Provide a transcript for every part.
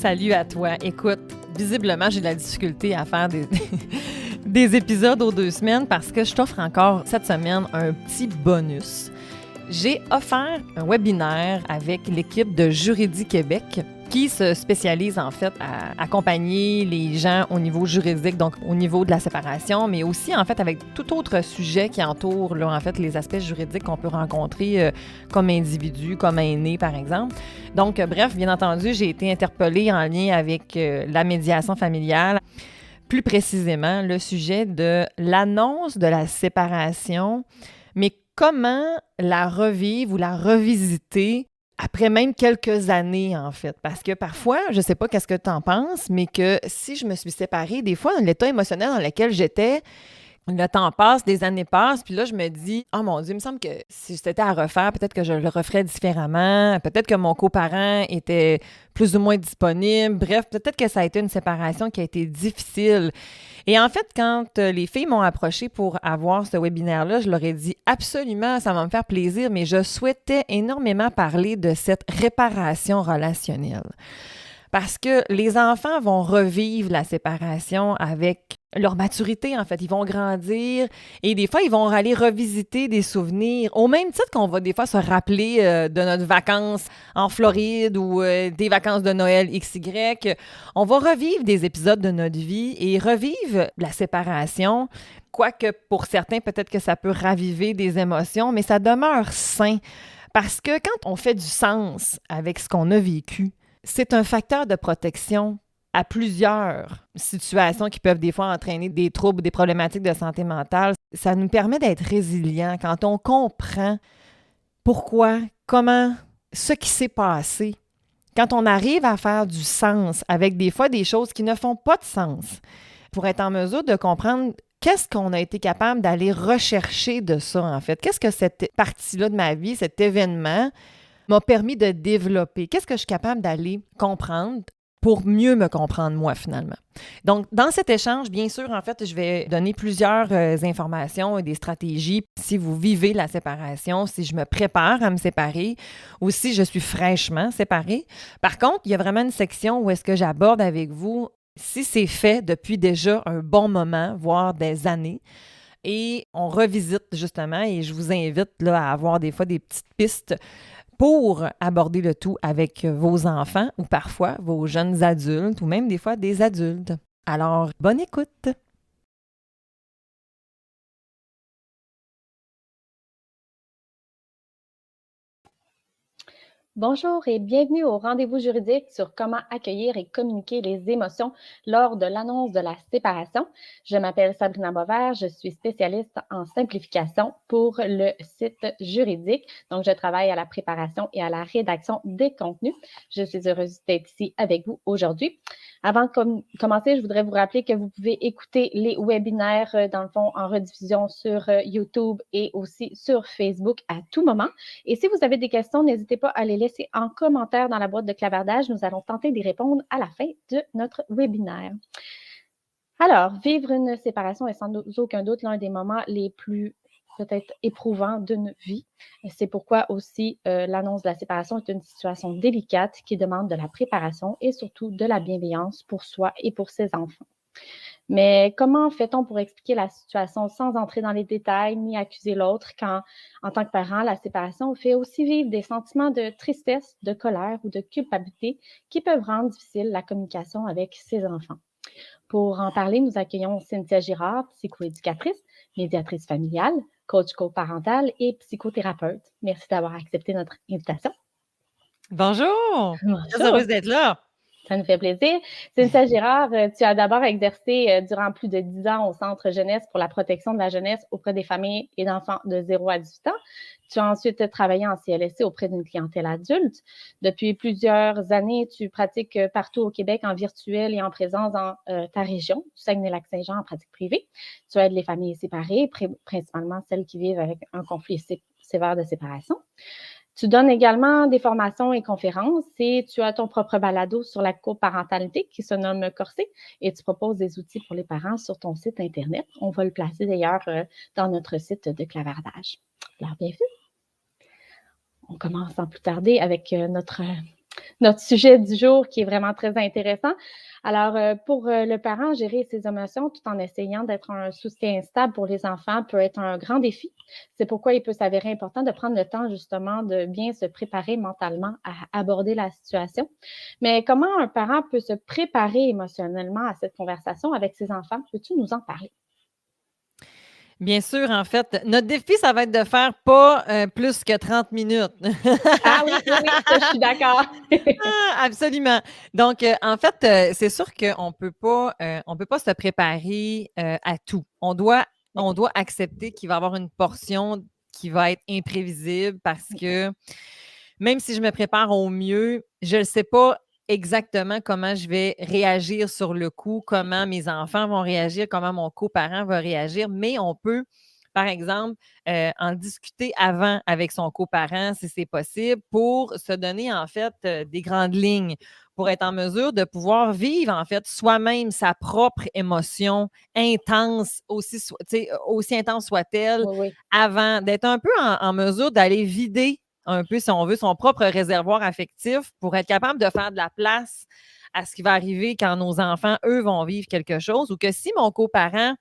Salut à toi. Écoute, visiblement, j'ai de la difficulté à faire des épisodes aux 2 semaines parce que je t'offre encore cette semaine un petit bonus. J'ai offert un webinaire avec l'équipe de Juridis Québec qui se spécialise en fait à accompagner les gens au niveau juridique, donc au niveau de la séparation, mais aussi en fait avec tout autre sujet qui entoure là, en fait les aspects juridiques qu'on peut rencontrer comme individu, comme aîné par exemple. Donc bref, bien entendu, j'ai été interpellée en lien avec la médiation familiale, plus précisément le sujet de l'annonce de la séparation, mais comment la revivre ou la revisiter après même quelques années, en fait. Parce que parfois, je ne sais pas qu'est-ce que tu en penses, mais que si je me suis séparée, des fois, dans l'état émotionnel dans lequel j'étais, le temps passe, des années passent, puis là, je me dis, oh mon Dieu, il me semble que si c'était à refaire, peut-être que je le referais différemment, peut-être que mon coparent était plus ou moins disponible, bref, peut-être que ça a été une séparation qui a été difficile. Et en fait, quand les filles m'ont approché pour avoir ce webinaire-là, je leur ai dit absolument, ça va me faire plaisir, mais je souhaitais énormément parler de cette réparation relationnelle. Parce que les enfants vont revivre la séparation avec leur maturité, en fait. Ils vont grandir et des fois, ils vont aller revisiter des souvenirs. Au même titre qu'on va des fois se rappeler de notre vacances en Floride ou des vacances de Noël XY. On va revivre des épisodes de notre vie et revivre la séparation. Quoique pour certains, peut-être que ça peut raviver des émotions, mais ça demeure sain. Parce que quand on fait du sens avec ce qu'on a vécu, c'est un facteur de protection à plusieurs situations qui peuvent des fois entraîner des troubles, des problématiques de santé mentale. Ça nous permet d'être résilients quand on comprend pourquoi, comment, ce qui s'est passé. Quand on arrive à faire du sens avec des fois des choses qui ne font pas de sens, pour être en mesure de comprendre qu'est-ce qu'on a été capable d'aller rechercher de ça, en fait. Qu'est-ce que cette partie-là de ma vie, cet événement, m'a permis de développer. Qu'est-ce que je suis capable d'aller comprendre pour mieux me comprendre moi, finalement? Donc, dans cet échange, bien sûr, en fait, je vais donner plusieurs informations et des stratégies si vous vivez la séparation, si je me prépare à me séparer ou si je suis fraîchement séparée. Par contre, il y a vraiment une section où est-ce que j'aborde avec vous si c'est fait depuis déjà un bon moment, voire des années. Et on revisite justement et je vous invite là, à avoir des fois des petites pistes pour aborder le tout avec vos enfants ou parfois vos jeunes adultes ou même des fois des adultes. Alors, bonne écoute! Bonjour et bienvenue au rendez-vous juridique sur comment accueillir et communiquer les émotions lors de l'annonce de la séparation. Je m'appelle Sabrina Boisvert, je suis spécialiste en simplification pour le site juridique. Donc, je travaille à la préparation et à la rédaction des contenus. Je suis heureuse d'être ici avec vous aujourd'hui. Avant de commencer, je voudrais vous rappeler que vous pouvez écouter les webinaires, dans le fond, en rediffusion sur YouTube et aussi sur Facebook à tout moment. Et si vous avez des questions, n'hésitez pas à les laisser en commentaire dans la boîte de clavardage. Nous allons tenter d'y répondre à la fin de notre webinaire. Alors, vivre une séparation est sans aucun doute l'un des moments les plus peut-être éprouvants d'une vie. C'est pourquoi aussi l'annonce de la séparation est une situation délicate qui demande de la préparation et surtout de la bienveillance pour soi et pour ses enfants. Mais comment fait-on pour expliquer la situation sans entrer dans les détails ni accuser l'autre quand, en tant que parent, la séparation fait aussi vivre des sentiments de tristesse, de colère ou de culpabilité qui peuvent rendre difficile la communication avec ses enfants? Pour en parler, nous accueillons Cynthia Girard, psychoéducatrice, médiatrice familiale, coach coparental et psychothérapeute. Merci d'avoir accepté notre invitation. Bonjour! Bonjour. Très heureuse d'être là! Ça nous fait plaisir. Cynthia Girard, tu as d'abord exercé durant plus de 10 ans au Centre jeunesse pour la protection de la jeunesse auprès des familles et d'enfants de 0 à 18 ans. Tu as ensuite travaillé en CLSC auprès d'une clientèle adulte. Depuis plusieurs années, tu pratiques partout au Québec en virtuel et en présence dans ta région, du Saguenay-Lac-Saint-Jean en pratique privée. Tu aides les familles séparées, principalement celles qui vivent avec un conflit sévère de séparation. Tu donnes également des formations et conférences et tu as ton propre balado sur la coparentalité qui se nomme Corsé et tu proposes des outils pour les parents sur ton site Internet. On va le placer d'ailleurs dans notre site de clavardage. Alors, bienvenue. On commence sans plus tarder avec notre notre sujet du jour qui est vraiment très intéressant. Alors, pour le parent, gérer ses émotions tout en essayant d'être un soutien stable pour les enfants peut être un grand défi. C'est pourquoi il peut s'avérer important de prendre le temps justement de bien se préparer mentalement à aborder la situation. Mais comment un parent peut se préparer émotionnellement à cette conversation avec ses enfants? Peux-tu nous en parler? Bien sûr, en fait, notre défi, ça va être de faire pas, plus que 30 minutes. Ah oui, oui, oui, ça, je suis d'accord. Ah, absolument. Donc, en fait, c'est sûr qu'on peut pas se préparer, à tout. On doit accepter qu'il va y avoir une portion qui va être imprévisible parce que même si je me prépare au mieux, je ne sais pas exactement comment je vais réagir sur le coup, comment mes enfants vont réagir, comment mon coparent va réagir, mais on peut, par exemple, en discuter avant avec son coparent, si c'est possible, pour se donner, en fait, des grandes lignes, pour être en mesure de pouvoir vivre, en fait, soi-même sa propre émotion intense, aussi intense soit-elle, Oui, oui. avant d'être un peu en mesure d'aller vider un peu, si on veut, son propre réservoir affectif pour être capable de faire de la place à ce qui va arriver quand nos enfants, eux, vont vivre quelque chose ou que si mon coparent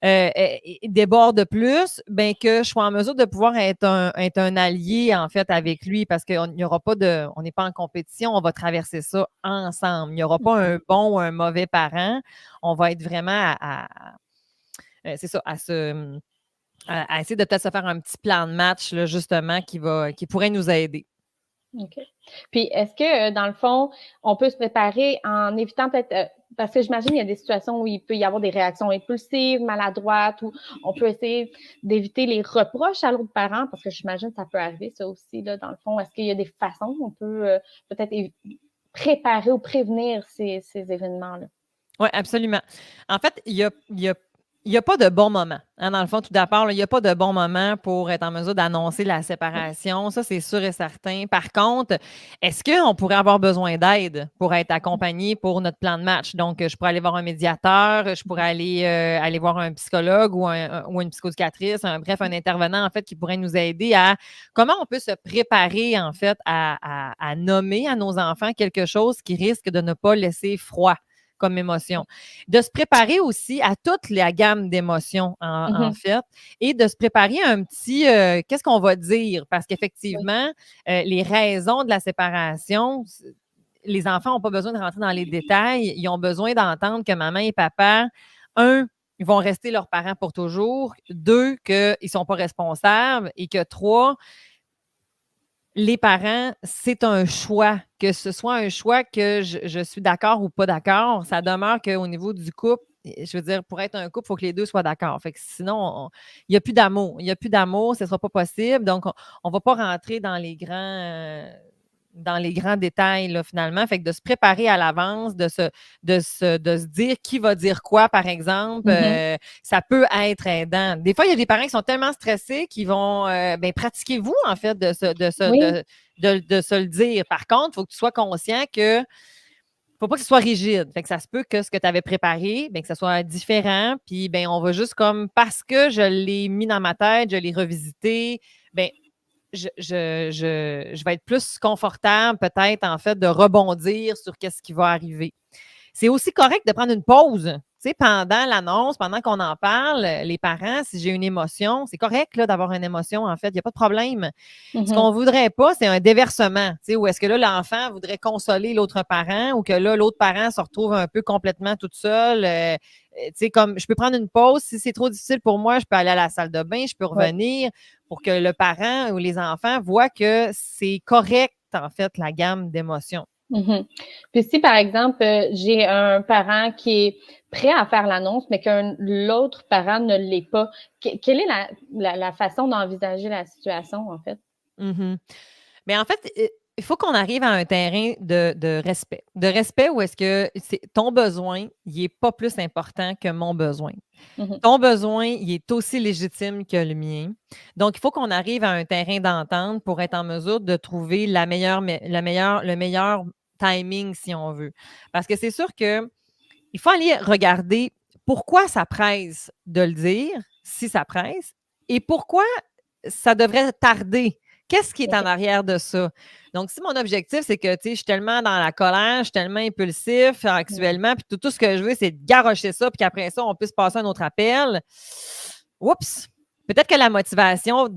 déborde plus, ben que je sois en mesure de pouvoir être un allié, en fait, avec lui parce qu'on n'y aura pas on n'est pas en compétition, on va traverser ça ensemble. Il n'y aura pas un bon ou un mauvais parent. On va être vraiment c'est ça, à essayer de peut-être se faire un petit plan de match, là, justement, qui pourrait nous aider. OK. Puis est-ce que, dans le fond, on peut se préparer en évitant peut-être, parce que j'imagine il y a des situations où il peut y avoir des réactions impulsives, maladroites, ou on peut essayer d'éviter les reproches à l'autre parent, parce que j'imagine que ça peut arriver ça aussi, là, dans le fond. Est-ce qu'il y a des façons où on peut, peut-être préparer ou prévenir ces événements-là? Oui, absolument. En fait, il y a pas de bon moment, hein, dans le fond, tout d'abord, là, il y a pas de bon moment pour être en mesure d'annoncer la séparation. Ça, c'est sûr et certain. Par contre, est-ce qu'on pourrait avoir besoin d'aide pour être accompagné pour notre plan de match? Donc, je pourrais aller voir un médiateur, je pourrais aller voir un psychologue ou une psychoéducatrice, bref, un intervenant, en fait, qui pourrait nous aider à comment on peut se préparer, en fait, à nommer à nos enfants quelque chose qui risque de ne pas laisser froid comme émotion. De se préparer aussi à toute la gamme d'émotions, en Mhm. fait, et de se préparer un petit qu'est-ce qu'on va dire? Parce Oui. qu'effectivement, les raisons de la séparation, les enfants n'ont pas besoin de rentrer dans les détails. Ils ont besoin d'entendre que maman et papa, un, ils vont rester leurs parents pour toujours. Deux, qu'ils ne sont pas responsables. Et que trois, les parents, c'est un choix, que ce soit un choix que je suis d'accord ou pas d'accord, ça demeure qu'au niveau du couple, je veux dire, pour être un couple, il faut que les deux soient d'accord. Fait que sinon, il n'y a plus d'amour. Il n'y a plus d'amour, ce ne sera pas possible. Donc, on ne va pas rentrer dans les grands détails, là, finalement. Fait que de se préparer à l'avance, de se dire qui va dire quoi, par exemple, Mhm. ça peut être aidant. Des fois, il y a des parents qui sont tellement stressés qu'ils vont ben, pratiquez-vous, en fait, Oui. de se le dire. Par contre, il faut que tu sois conscient que faut pas que ce soit rigide. Fait que ça se peut que ce que tu avais préparé, ben, que ça soit différent. Puis ben, on va juste comme parce que je l'ai mis dans ma tête, je l'ai revisité, ben, je vais être plus confortable, peut-être, en fait, de rebondir sur qu'est-ce qui va arriver. C'est aussi correct de prendre une pause. Tu sais, pendant l'annonce, pendant qu'on en parle, les parents, si j'ai une émotion, c'est correct là, d'avoir une émotion, en fait, il n'y a pas de problème. Ce Mhm. qu'on ne voudrait pas, c'est un déversement, tu sais, où est-ce que là, l'enfant voudrait consoler l'autre parent ou que là, l'autre parent se retrouve un peu complètement toute seule. Tu sais, comme je peux prendre une pause. Si c'est trop difficile pour moi, je peux aller à la salle de bain, je peux Oui. revenir pour que le parent ou les enfants voient que c'est correct, en fait, la gamme d'émotions. Mhm. Puis si, par exemple, j'ai un parent qui est prêt à faire l'annonce, mais qu'un l'autre parent ne l'est pas, quelle est la façon d'envisager la situation, en fait? Mhm. Mais en fait, il faut qu'on arrive à un terrain de respect. De respect où est-ce que ton besoin, il n'est pas plus important que mon besoin. Mhm. Ton besoin, il est aussi légitime que le mien. Donc, il faut qu'on arrive à un terrain d'entente pour être en mesure de trouver le meilleur timing, si on veut. Parce que c'est sûr que il faut aller regarder pourquoi ça presse de le dire, si ça presse, et pourquoi ça devrait tarder Qu'est-ce qui est en arrière de ça? Donc, si mon objectif, c'est que, tu sais, je suis tellement dans la colère, je suis tellement impulsif actuellement, puis tout ce que je veux, c'est de garrocher ça, puis qu'après ça, on puisse passer un autre appel. Oups! Peut-être que la motivation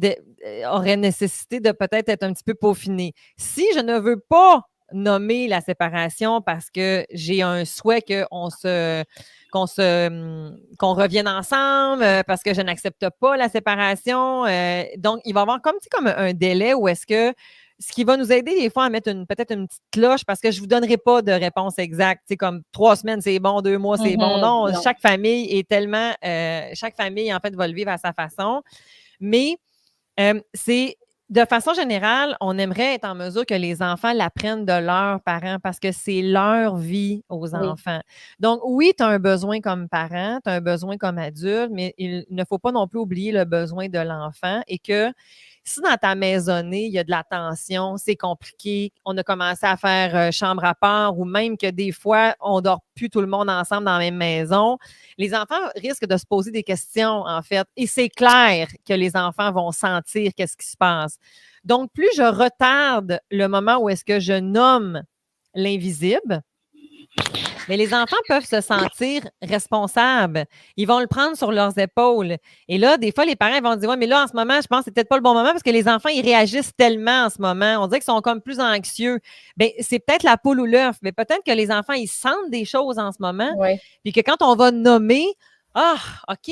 aurait nécessité de peut-être être un petit peu peaufinée. Si je ne veux pas nommer la séparation parce que j'ai un souhait qu'on revienne ensemble, parce que je n'accepte pas la séparation. Donc, il va y avoir comme un délai où est-ce que ce qui va nous aider des fois à mettre peut-être une petite cloche parce que je ne vous donnerai pas de réponse exacte. C'est comme 3 semaines, c'est bon, 2 mois, c'est bon. Non, chaque famille est tellement. Chaque famille, en fait, va le vivre à sa façon. Mais c'est. De façon générale, on aimerait être en mesure que les enfants l'apprennent de leurs parents parce que c'est leur vie aux enfants. Donc, oui, tu as un besoin comme parent, tu as un besoin comme adulte, mais il ne faut pas non plus oublier le besoin de l'enfant et que si dans ta maisonnée, il y a de la tension, c'est compliqué, on a commencé à faire chambre à part ou même que des fois, on ne dort plus tout le monde ensemble dans la même maison, les enfants risquent de se poser des questions, en fait. Et c'est clair que les enfants vont sentir qu'est-ce qui se passe. Donc, plus je retarde le moment où est-ce que je nomme l'invisible, mais les enfants peuvent se sentir responsables. Ils vont le prendre sur leurs épaules. Et là, des fois, les parents vont dire, ouais, mais là, en ce moment, je pense que c'est peut-être pas le bon moment parce que les enfants, ils réagissent tellement en ce moment. On dirait qu'ils sont comme plus anxieux. Bien, c'est peut-être la poule ou l'œuf, mais peut-être que les enfants, ils sentent des choses en ce moment. Puis que quand on va nommer, OK,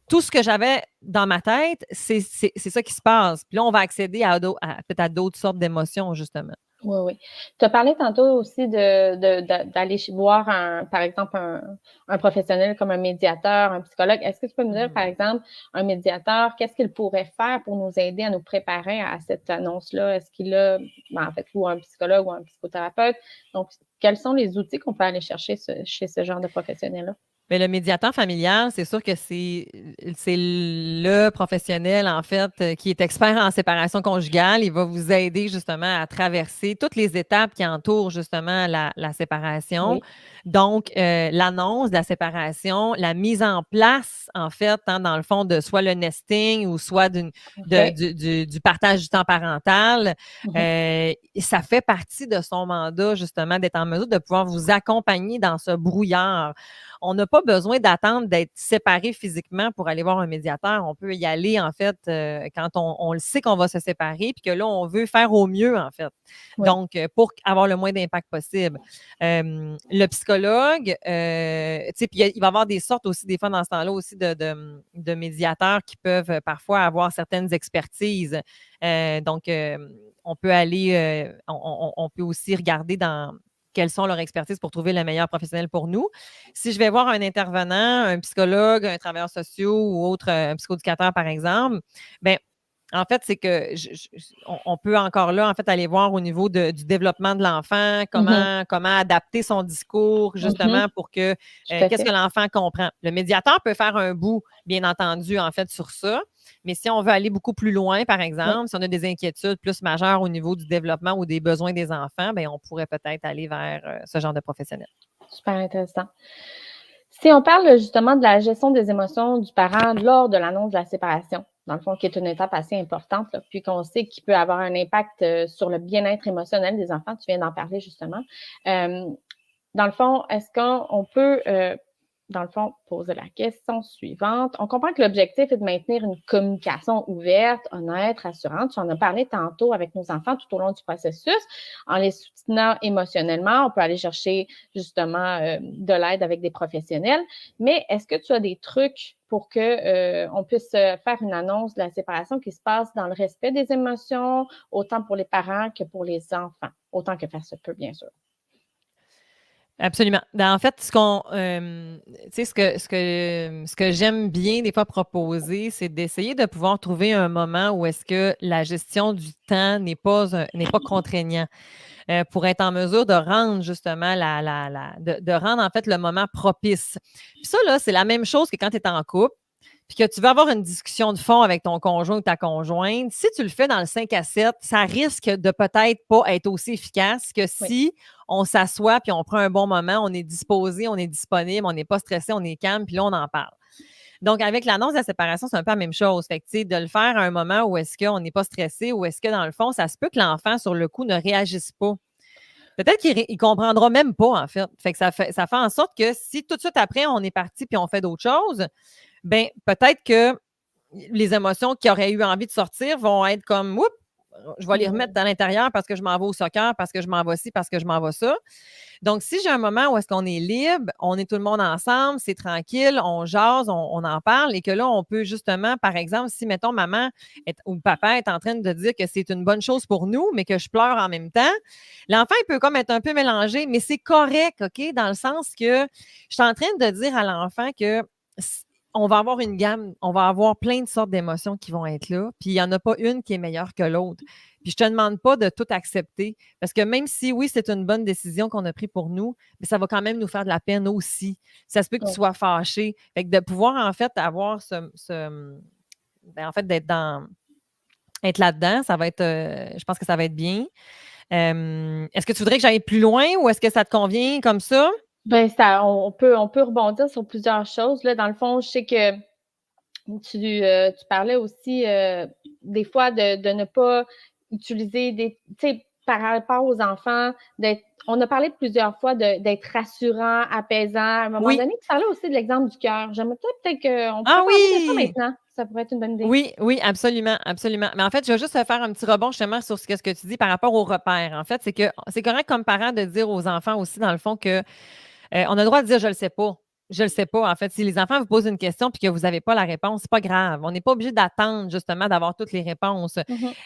tout ce que j'avais dans ma tête, c'est ça qui se passe. Puis là, on va accéder peut-être à d'autres sortes d'émotions, justement. Oui. Tu as parlé tantôt aussi d'aller voir, par exemple, un professionnel comme un médiateur, un psychologue. Est-ce que tu peux me dire, par exemple, un médiateur, qu'est-ce qu'il pourrait faire pour nous aider à nous préparer à cette annonce-là? Est-ce qu'il a, en fait, ou un psychologue ou un psychothérapeute? Donc, quels sont les outils qu'on peut aller chercher chez ce genre de professionnel-là? Mais le médiateur familial, c'est sûr que c'est le professionnel, en fait, qui est expert en séparation conjugale. Il va vous aider justement à traverser toutes les étapes qui entourent justement la séparation. Oui. Donc, l'annonce de la séparation, la mise en place, en fait, dans le fond, de soit le nesting ou soit du partage du temps parental, ça fait partie de son mandat, justement, d'être en mesure de pouvoir vous accompagner dans ce brouillard. On n'a pas besoin d'attendre d'être séparés physiquement pour aller voir un médiateur. On peut y aller, en fait, quand on le sait qu'on va se séparer, puis que là, on veut faire au mieux, en fait. Oui. Donc, pour avoir le moins d'impact possible. Le psychologue, tu sais, puis il va y avoir des sortes aussi, des fois, dans ce temps-là, aussi de médiateurs qui peuvent parfois avoir certaines expertises. Donc, on peut aller, on peut aussi regarder quelles sont leurs expertises pour trouver le meilleur professionnel pour nous. Si je vais voir un intervenant, un psychologue, un travailleur social ou autre, un psychoéducateur, par exemple, bien, en fait, c'est que on peut encore là, en fait, aller voir au niveau du développement de l'enfant, comment adapter son discours, justement, pour que qu'est-ce que l'enfant comprend. Le médiateur peut faire un bout, bien entendu, en fait, sur ça. Mais si on veut aller beaucoup plus loin, par exemple, si on a des inquiétudes plus majeures au niveau du développement ou des besoins des enfants, bien, on pourrait peut-être aller vers ce genre de professionnel. Super intéressant. Si on parle justement de la gestion des émotions du parent lors de l'annonce de la séparation, dans le fond, qui est une étape assez importante, là, puis qu'on sait qu'il peut avoir un impact sur le bien-être émotionnel des enfants, tu viens d'en parler justement. Dans le fond, est-ce qu'on peut, dans le fond, poser la question suivante? On comprend que l'objectif est de maintenir une communication ouverte, honnête, rassurante. Tu en as parlé tantôt avec nos enfants tout au long du processus. En les soutenant émotionnellement, on peut aller chercher justement de l'aide avec des professionnels. Mais est-ce que tu as des trucs pour que on puisse faire une annonce de la séparation qui se passe dans le respect des émotions, autant pour les parents que pour les enfants, autant que faire se peut, bien sûr? Absolument. En fait, ce que j'aime bien des fois proposer, c'est d'essayer de pouvoir trouver un moment où est-ce que la gestion du temps n'est pas contraignant pour être en mesure de rendre justement de rendre en fait le moment propice. Puis ça, là, c'est la même chose que quand tu es en couple. Puis que tu veux avoir une discussion de fond avec ton conjoint ou ta conjointe, si tu le fais dans le 5 à 7, ça risque de peut-être pas être aussi efficace que si on s'assoit puis on prend un bon moment, on est disposé, on est disponible, on n'est pas stressé, on est calme, puis là, on en parle. Donc, avec l'annonce de la séparation, c'est un peu la même chose. Fait que, tu sais, de le faire à un moment où est-ce qu'on n'est pas stressé, ou est-ce que, dans le fond, ça se peut que l'enfant, sur le coup, ne réagisse pas. Peut-être qu'il ne comprendra même pas, en fait. Ça fait en sorte que si tout de suite après, on est parti puis on fait d'autres choses, ben peut-être que les émotions qu'il aurait eu envie de sortir vont être comme, oups, je vais les remettre à l'intérieur parce que je m'en vais au soccer, parce que je m'en vais ci, parce que je m'en vais ça. Donc, si j'ai un moment où est-ce qu'on est libre, on est tout le monde ensemble, c'est tranquille, on jase, on en parle, et que là, on peut justement, par exemple, si, mettons, maman ou papa est en train de dire que c'est une bonne chose pour nous, mais que je pleure en même temps, l'enfant, il peut comme être un peu mélangé, mais c'est correct, OK? Dans le sens que je suis en train de dire à l'enfant que on va avoir une gamme, on va avoir plein de sortes d'émotions qui vont être là, puis il n'y en a pas une qui est meilleure que l'autre. Puis je ne te demande pas de tout accepter, parce que même si, oui, c'est une bonne décision qu'on a prise pour nous, mais ça va quand même nous faire de la peine aussi. Ça se peut que tu sois fâché. Fait que de pouvoir, en fait, avoir en fait, être là-dedans, ça va être, je pense que ça va être bien. Est-ce que tu voudrais que j'aille plus loin ou est-ce que ça te convient comme ça? Ben on peut rebondir sur plusieurs choses, là. Dans le fond, je sais que tu parlais aussi, des fois de ne pas utiliser tu sais, par rapport aux enfants, on a parlé plusieurs fois d'être rassurant, apaisant. À un moment donné, tu parlais aussi de l'exemple du cœur. J'aimerais peut-être qu'on pourrait parler de ça maintenant. Ça pourrait être une bonne idée. Oui, oui, absolument, absolument. Mais en fait, je vais juste faire un petit rebond justement sur ce que tu dis par rapport aux repères. En fait, c'est que c'est correct comme parent de dire aux enfants aussi, dans le fond, que on a le droit de dire je le sais pas. Je le sais pas. En fait, si les enfants vous posent une question et que vous n'avez pas la réponse, c'est pas grave. On n'est pas obligé d'attendre justement d'avoir toutes les réponses.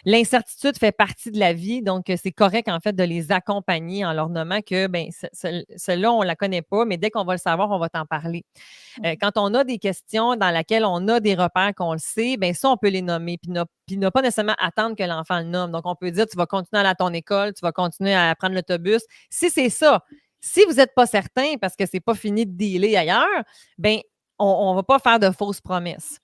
L'incertitude fait partie de la vie, donc c'est correct en fait de les accompagner en leur nommant que ben celle-là on la connaît pas, mais dès qu'on va le savoir, on va t'en parler. Quand on a des questions dans lesquelles on a des repères qu'on le sait, ben ça on peut les nommer puis ne pas nécessairement attendre que l'enfant le nomme. Donc on peut dire tu vas continuer à aller à ton école, tu vas continuer à prendre l'autobus. Si c'est ça. Si vous n'êtes pas certain parce que ce n'est pas fini de dealer ailleurs, bien, on ne va pas faire de fausses promesses.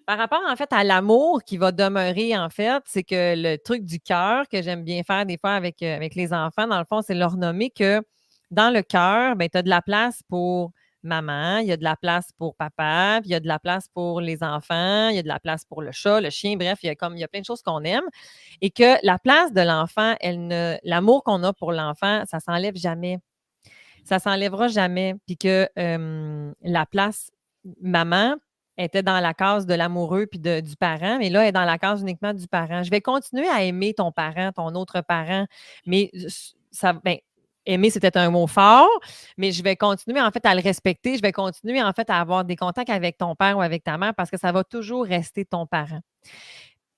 Par rapport, en fait, à l'amour qui va demeurer, en fait, c'est que le truc du cœur que j'aime bien faire des fois avec les enfants, dans le fond, c'est leur nommer que dans le cœur, ben, tu as de la place pour maman, il y a de la place pour papa, puis il y a de la place pour les enfants, il y a de la place pour le chat, le chien, bref, il y a plein de choses qu'on aime. Et que la place de l'enfant, l'amour qu'on a pour l'enfant, ça ne s'enlève jamais. Ça ne s'enlèvera jamais. Puis que la place maman était dans la case de l'amoureux puis du parent, mais là, elle est dans la case uniquement du parent. Je vais continuer à aimer ton parent, ton autre parent, mais aimer, c'était un mot fort, mais je vais continuer en fait à le respecter. Je vais continuer en fait à avoir des contacts avec ton père ou avec ta mère parce que ça va toujours rester ton parent.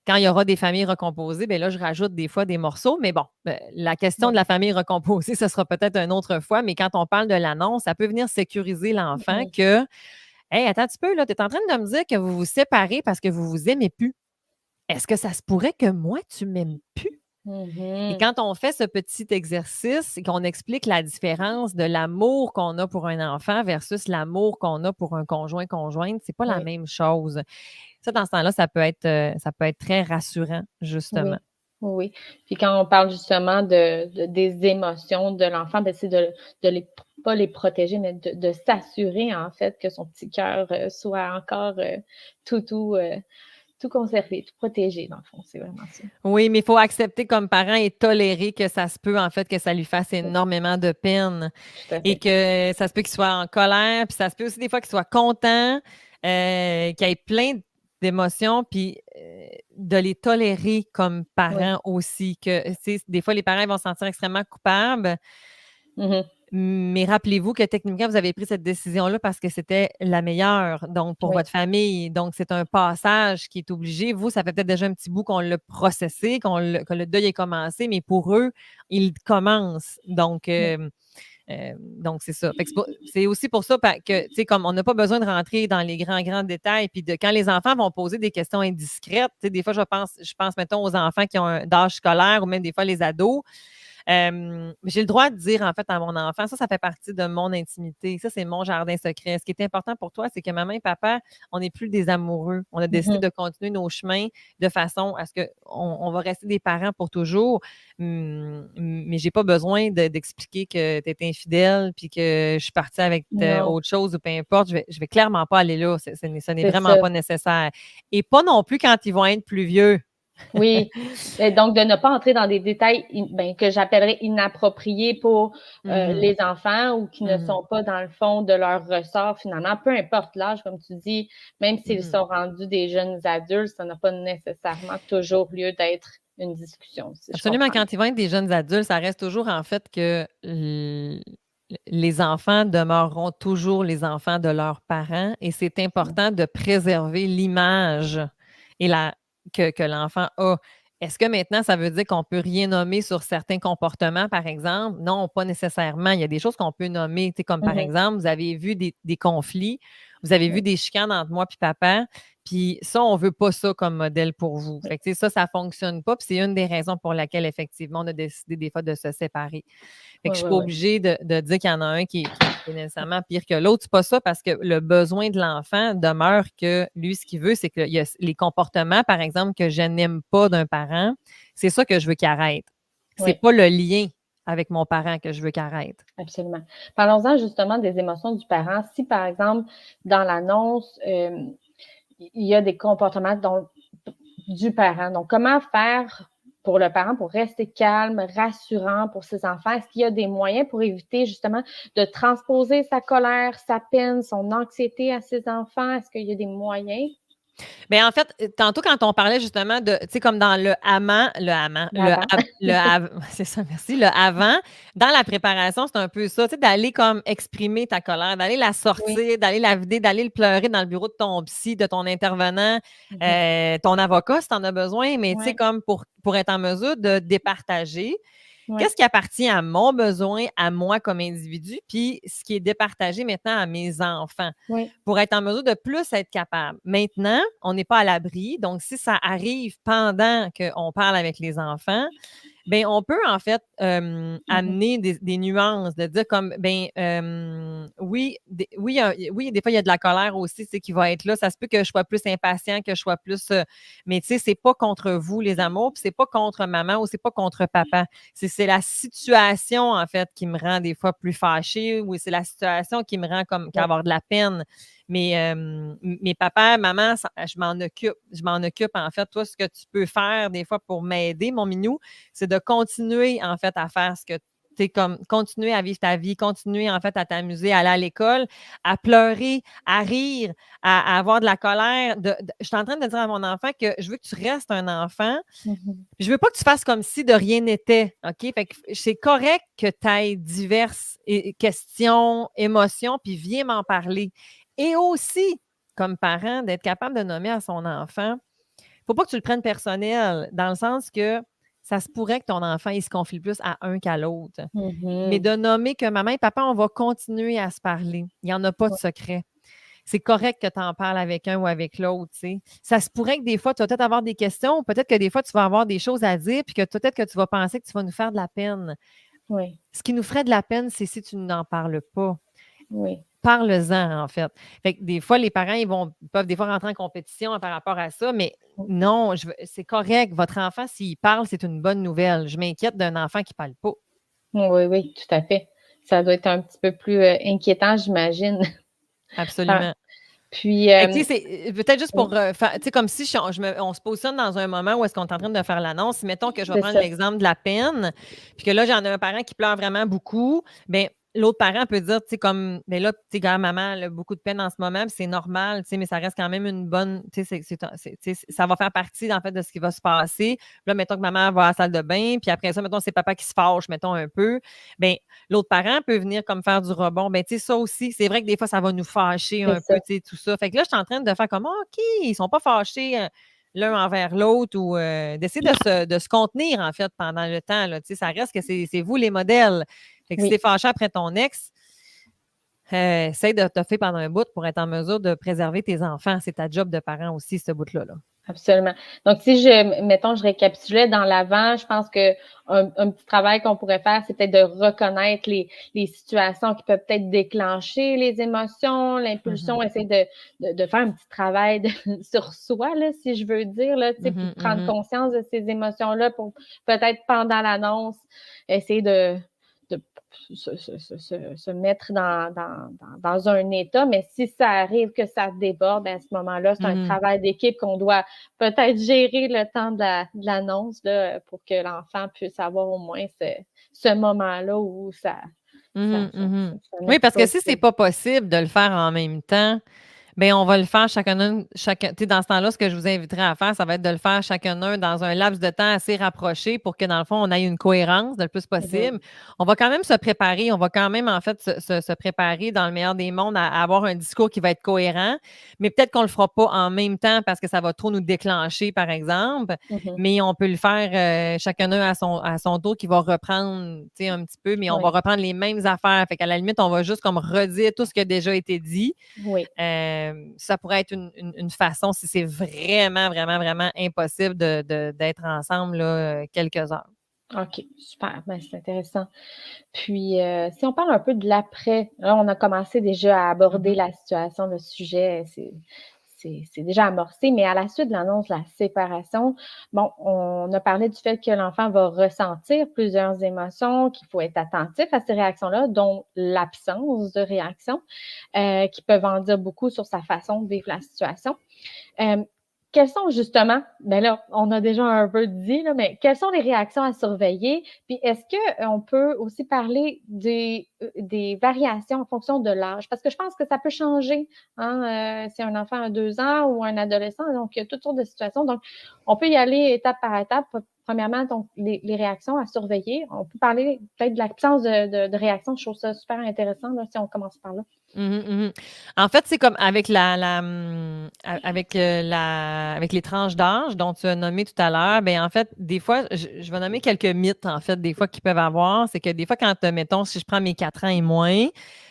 Quand il y aura des familles recomposées, bien là, je rajoute des fois des morceaux. Mais bon, la question de la famille recomposée, ce sera peut-être une autre fois. Mais quand on parle de l'annonce, ça peut venir sécuriser l'enfant que, hey, attends un petit peu, là, tu es en train de me dire que vous vous séparez parce que vous vous aimez plus. Est-ce que ça se pourrait que moi, tu m'aimes plus? Et quand on fait ce petit exercice et qu'on explique la différence de l'amour qu'on a pour un enfant versus l'amour qu'on a pour un conjointe, c'est pas la même chose. Ça, dans ce temps-là, ça peut être très rassurant, justement. Oui. Puis quand on parle justement des émotions de l'enfant, ben, c'est de pas les protéger, mais de s'assurer, en fait, que son petit cœur soit encore tout conservé, tout protégé, dans le fond. C'est vraiment ça. Oui, mais il faut accepter comme parent et tolérer que ça se peut, en fait, que ça lui fasse énormément de peine et que ça se peut qu'il soit en colère, puis ça se peut aussi des fois qu'il soit content, qu'il ait plein d'émotions, puis de les tolérer comme parents aussi. Que, des fois, les parents vont se sentir extrêmement coupables. Mais rappelez-vous que techniquement, vous avez pris cette décision-là parce que c'était la meilleure, donc pour votre famille. Donc, c'est un passage qui est obligé. Vous, ça fait peut-être déjà un petit bout qu'on l'a processé, que le deuil est commencé, mais pour eux, il commence. Donc, c'est ça. C'est aussi pour ça que, tu sais, comme on n'a pas besoin de rentrer dans les grands détails, puis quand les enfants vont poser des questions indiscrètes, tu sais, des fois, je pense, mettons, aux enfants qui ont un d'âge scolaire ou même des fois les ados. J'ai le droit de dire, en fait, à mon enfant, ça fait partie de mon intimité. Ça, c'est mon jardin secret. Ce qui est important pour toi, c'est que maman et papa, on n'est plus des amoureux. On a décidé de continuer nos chemins de façon à ce qu'on va rester des parents pour toujours. Mais j'ai pas besoin d'expliquer que tu es infidèle puis que je suis partie avec Non, autre chose ou peu importe. Je vais clairement pas aller là. Ce n'est c'est vraiment ça. pas nécessaire. Et pas non plus quand ils vont être plus vieux. Oui. Et donc, de ne pas entrer dans des détails que j'appellerais inappropriés pour les enfants ou qui ne sont pas dans le fond de leur ressort finalement, peu importe l'âge, comme tu dis, même s'ils sont rendus des jeunes adultes, ça n'a pas nécessairement toujours lieu d'être une discussion, si je Absolument, comprends bien. quand ils vont être des jeunes adultes, ça reste toujours en fait que les enfants demeureront toujours les enfants de leurs parents et c'est important de préserver l'image et que l'enfant a. Est-ce que maintenant, ça veut dire qu'on peut rien nommer sur certains comportements, par exemple? Non, pas nécessairement. Il y a des choses qu'on peut nommer, tu sais, comme par Mhm. exemple, vous avez vu des conflits, vous avez vu Oui, des chicanes entre moi et papa, puis ça, on ne veut pas ça comme modèle pour vous. oui, Fait que, tu sais, ça ne fonctionne pas. Puis c'est une des raisons pour laquelle, effectivement, on a décidé des fois de se séparer. Fait que oui, je ne suis oui, pas oui. obligée de dire qu'il y en a un qui est nécessairement pire que l'autre. C'est pas ça parce que le besoin de l'enfant demeure que lui, ce qu'il veut, c'est que les comportements, par exemple, que je n'aime pas d'un parent, c'est ça que je veux qu'il arrête. C'est Oui, pas le lien avec mon parent que je veux qu'il arrête. absolument. Parlons-en justement des émotions du parent. Si, par exemple, dans l'annonce, il y a des comportements du parent. Donc, comment faire pour le parent pour rester calme, rassurant pour ses enfants? Est-ce qu'il y a des moyens pour éviter justement de transposer sa colère, sa peine, son anxiété à ses enfants? Est-ce qu'il y a des moyens? Bien, en fait, tantôt, quand on parlait justement de, tu sais, comme dans Avant. c'est ça, merci, le avant, dans la préparation, c'est un peu ça, tu sais, d'aller comme exprimer ta colère, d'aller la Oui. sortir, d'aller la vider, d'aller le pleurer dans le bureau de ton psy, de ton intervenant, Mhm. ton avocat, si tu en as besoin, mais tu sais, Ouais. comme pour être en mesure de départager. Ouais. Qu'est-ce qui appartient à mon besoin, à moi comme individu, puis ce qui est départagé maintenant à mes enfants, Oui. pour être en mesure de plus être capable. Maintenant, on n'est pas à l'abri, donc si ça arrive pendant qu'on parle avec les enfants, bien, on peut en fait Mhm. amener des nuances, de dire comme, ben oui, oui, des fois, il y a de la colère aussi, tu sais, qui va être là. Ça se peut que je sois plus impatient, que je sois plus. Mais tu sais, c'est pas contre vous, les amours, puis c'est pas contre maman ou c'est pas contre papa. C'est la situation, en fait, qui me rend des fois plus fâchée ou c'est la situation qui me rend comme Ouais. avoir de la peine. Mais papa, maman, je m'en occupe. Je m'en occupe, en fait. Toi, ce que tu peux faire des fois pour m'aider, mon minou, c'est de continuer, en fait, à faire ce que tu es comme, continuer à vivre ta vie, continuer, en fait, à t'amuser, à aller à l'école, à pleurer, à rire, à avoir de la colère. Je suis en train de dire à mon enfant que je veux que tu restes un enfant. Mhm. Puis je veux pas que tu fasses comme si de rien n'était. OK? Fait que c'est correct que tu aies diverses questions, émotions, puis viens m'en parler. Et aussi, comme parent, d'être capable de nommer à son enfant, faut pas que tu le prennes personnel, dans le sens que ça se pourrait que ton enfant, il se confie plus à un qu'à l'autre. Mais Mhm. de nommer que maman et papa, on va continuer à se parler. Il n'y en a pas de Ouais. secret. C'est correct que tu en parles avec un ou avec l'autre, tu sais. Ça se pourrait que des fois, tu vas peut-être avoir des questions, ou peut-être que des fois, tu vas avoir des choses à dire, puis que peut-être que tu vas penser que tu vas nous faire de la peine. Oui. Ce qui nous ferait de la peine, c'est si tu n'en parles pas. Oui. Parle-en, en fait. Fait que des fois, les parents, peuvent des fois rentrer en compétition par rapport à ça, mais non, c'est correct. Votre enfant, s'il parle, c'est une bonne nouvelle. Je m'inquiète d'un enfant qui ne parle pas. Oui, oui, tout à fait. Ça doit être un petit peu plus inquiétant, j'imagine. Ah, Absolument. puis, Fait que, tu sais, c'est peut-être juste oui, pour faire, tu sais, comme si on se positionne dans un moment où est-ce qu'on est en train de faire l'annonce. Mettons que je vais c'est prendre ça. l'exemple de la peine, puis que là, j'en ai un parent qui pleure vraiment beaucoup. Bien, l'autre parent peut dire, tu sais, comme, mais là, tu sais, quand maman elle a beaucoup de peine en ce moment, puis c'est normal, tu sais, mais ça reste quand même une bonne, tu sais, tu sais, ça va faire partie, en fait, de ce qui va se passer. Puis là, mettons que maman va à la salle de bain, puis après ça, mettons, c'est papa qui se fâche, mettons un peu. Bien, l'autre parent peut venir comme faire du rebond. Ben, tu sais, ça aussi, c'est vrai que des fois, ça va nous fâcher C'est un ça. peu, tu sais, tout ça. Fait que là, je suis en train de faire comme, ah, OK, ils sont pas fâchés l'un envers l'autre ou d'essayer de se contenir, en fait, pendant le temps, là. Tu sais, ça reste que c'est vous les modèles. Fait que si t'es Oui, fâché après ton ex, essaye de te faire pendant un bout pour être en mesure de préserver tes enfants. C'est ta job de parent aussi, ce bout-là, là. Absolument. Donc, mettons, je récapitulais dans l'avant, je pense que un petit travail qu'on pourrait faire, c'est peut-être de reconnaître les situations qui peuvent peut-être déclencher les émotions, l'impulsion, essayer de faire un petit travail sur soi, là, si je veux dire, là, tu sais, puis de prendre conscience de ces émotions-là pour peut-être pendant l'annonce, essayer de se mettre dans un état, mais si ça arrive que ça déborde, à ce moment-là, c'est un travail d'équipe qu'on doit peut-être gérer le temps de l'annonce là, pour que l'enfant puisse avoir au moins ce moment-là où ça Oui, parce que si c'est pas possible de le faire en même temps, bien, on va le faire chacun. Tu sais, dans ce temps-là, ce que je vous inviterai à faire, ça va être de le faire chacun dans un laps de temps assez rapproché pour que, dans le fond, on ait une cohérence le plus possible. On va quand même se préparer. On va quand même, en fait, se préparer dans le meilleur des mondes à avoir un discours qui va être cohérent, mais peut-être qu'on ne le fera pas en même temps parce que ça va trop nous déclencher, par exemple. Mais on peut le faire chacun à son tour qui va reprendre, tu sais, un petit peu, mais on va reprendre les mêmes affaires. Fait qu'à la limite, on va juste comme redire tout ce qui a déjà été dit. Oui. Ça pourrait être une façon, si c'est vraiment, vraiment, vraiment impossible d'être ensemble là, quelques heures. OK, super. Ben, c'est intéressant. Puis, si on parle un peu de l'après, là, on a commencé déjà à aborder la situation, le sujet, c'est déjà amorcé, mais à la suite de l'annonce de la séparation, bon, on a parlé du fait que l'enfant va ressentir plusieurs émotions, qu'il faut être attentif à ces réactions-là, dont l'absence de réaction, qui peuvent en dire beaucoup sur sa façon de vivre la situation. Quelles sont justement, ben là, on a déjà un peu dit, là, mais quelles sont les réactions à surveiller? Puis est-ce qu'on peut aussi parler des variations en fonction de l'âge? Parce que je pense que ça peut changer, hein, si un enfant a 2 ans ou un adolescent, donc il y a toutes sortes de situations. Donc, on peut y aller étape par étape. Premièrement, donc, les réactions à surveiller. On peut parler peut-être de l'absence de réaction. Je trouve ça super intéressant là, si on commence par là. En fait, c'est comme avec avec les tranches d'âge dont tu as nommé tout à l'heure, bien, en fait, des fois, je vais nommer quelques mythes, en fait, des fois qu'ils peuvent avoir. C'est que des fois, quand, mettons, si je prends mes 4 ans et moins,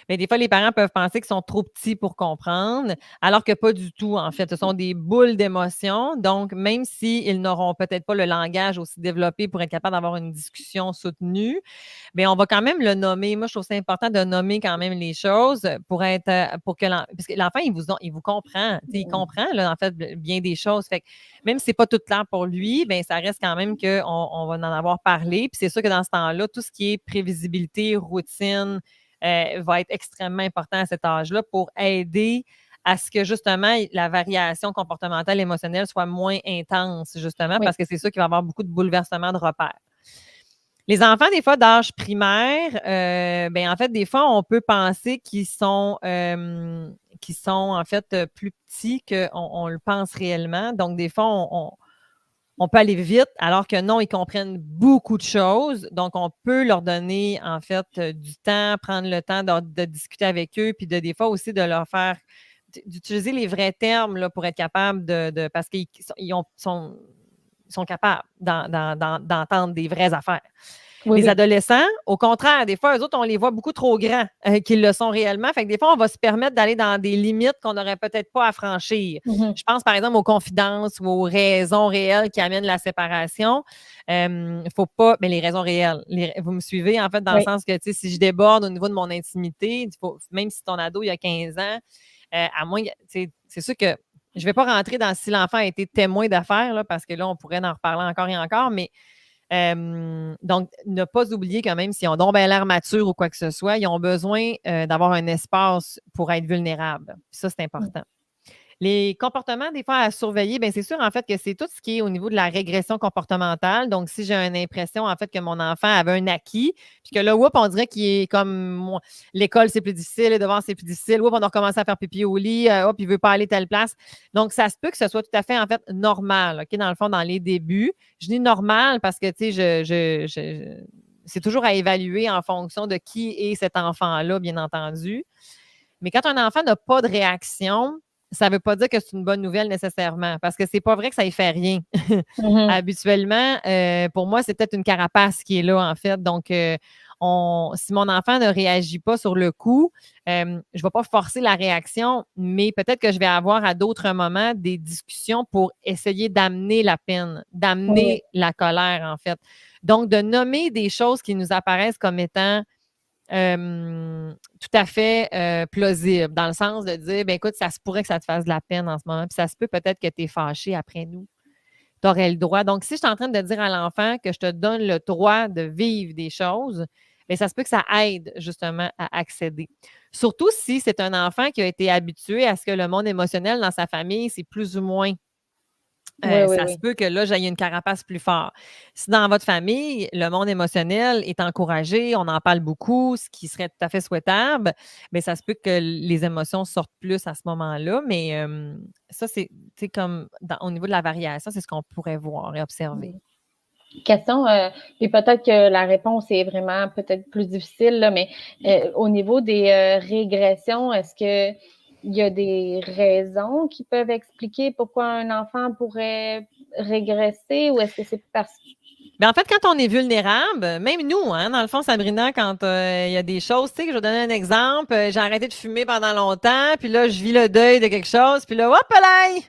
bien, des fois, les parents peuvent penser qu'ils sont trop petits pour comprendre, alors que pas du tout, en fait. Ce sont des boules d'émotions. Donc, même s'ils n'auront peut-être pas le langage aussi développé pour être capable d'avoir une discussion soutenue, bien, on va quand même le nommer. Moi, je trouve ça important de nommer quand même les choses pour que parce que l'enfant, il vous comprend. Il comprend, là, en fait, bien des choses. Fait que même si c'est pas tout clair pour lui, bien, ça reste quand même qu'on va en avoir parlé. Puis c'est sûr que dans ce temps-là, tout ce qui est prévisibilité, routine, va être extrêmement important à cet âge-là pour aider à ce que justement la variation comportementale émotionnelle soit moins intense, justement, parce que c'est sûr qu'il va y avoir beaucoup de bouleversements de repères. Les enfants, des fois, d'âge primaire, ben, en fait, des fois, on peut penser qu'ils sont, en fait, plus petits qu'on le pense réellement. Donc, des fois, on peut aller vite, alors que non, ils comprennent beaucoup de choses. Donc, on peut leur donner, en fait, du temps, prendre le temps de discuter avec eux, puis des fois aussi de leur faire, d'utiliser les vrais termes là, pour être capable parce qu'ils sont capables d'entendre des vraies affaires. Les adolescents, au contraire, des fois, eux autres, on les voit beaucoup trop grands qu'ils le sont réellement. Fait que des fois, on va se permettre d'aller dans des limites qu'on n'aurait peut-être pas à franchir. Je pense, par exemple, aux confidences ou aux raisons réelles qui amènent la séparation. Faut pas... Mais les raisons réelles. Vous me suivez, en fait, dans le sens que, tu sais, si je déborde au niveau de mon intimité, même si ton ado, il a 15 ans, à moins... C'est sûr que je ne vais pas rentrer dans si l'enfant a été témoin d'affaires, là, parce que là, on pourrait en reparler encore et encore, mais donc, ne pas oublier quand même, s'ils ont donc l'air mature ou quoi que ce soit, ils ont besoin d'avoir un espace pour être vulnérables. Ça, c'est important. Les comportements, des fois, à surveiller, bien, c'est sûr, en fait, que c'est tout ce qui est au niveau de la régression comportementale. Donc, si j'ai une impression, en fait, que mon enfant avait un acquis, puis que là, on dirait qu'il est comme moi, l'école, c'est plus difficile, les devoirs, c'est plus difficile, on a recommencé à faire pipi au lit, il ne veut pas aller telle place. Donc, ça se peut que ce soit tout à fait, en fait, normal, OK, dans le fond, dans les débuts. Je dis normal parce que, tu sais, c'est toujours à évaluer en fonction de qui est cet enfant-là, bien entendu. Mais quand un enfant n'a pas de réaction, ça ne veut pas dire que c'est une bonne nouvelle nécessairement, parce que c'est pas vrai que ça ne fait rien. Habituellement, pour moi, c'est peut-être une carapace qui est là, en fait. Donc, si mon enfant ne réagit pas sur le coup, je ne vais pas forcer la réaction, mais peut-être que je vais avoir à d'autres moments des discussions pour essayer d'amener la peine, d'amener la colère, en fait. Donc, de nommer des choses qui nous apparaissent comme étant tout à fait plausibles, dans le sens de dire, ben écoute, ça se pourrait que ça te fasse de la peine en ce moment, puis ça se peut peut-être que tu es fâché après nous. Tu aurais le droit. Donc, si je suis en train de dire à l'enfant que je te donne le droit de vivre des choses, bien, ça se peut que ça aide justement à accéder. Surtout si c'est un enfant qui a été habitué à ce que le monde émotionnel dans sa famille, c'est plus ou moins. Ça se peut que là, j'aille une carapace plus fort. Si dans votre famille, le monde émotionnel est encouragé, on en parle beaucoup, ce qui serait tout à fait souhaitable, bien, ça se peut que les émotions sortent plus à ce moment-là. Mais ça, c'est comme au niveau de la variation, c'est ce qu'on pourrait voir et observer. Question, et peut-être que la réponse est vraiment peut-être plus difficile, là, mais au niveau des régressions, est-ce qu'il y a des raisons qui peuvent expliquer pourquoi un enfant pourrait régresser ou est-ce que c'est parce que... Bien, en fait, quand on est vulnérable, même nous, hein, dans le fond, Sabrina, quand il y a des choses, tu sais, je vais donner un exemple, j'ai arrêté de fumer pendant longtemps, puis là, je vis le deuil de quelque chose, puis là, hop là!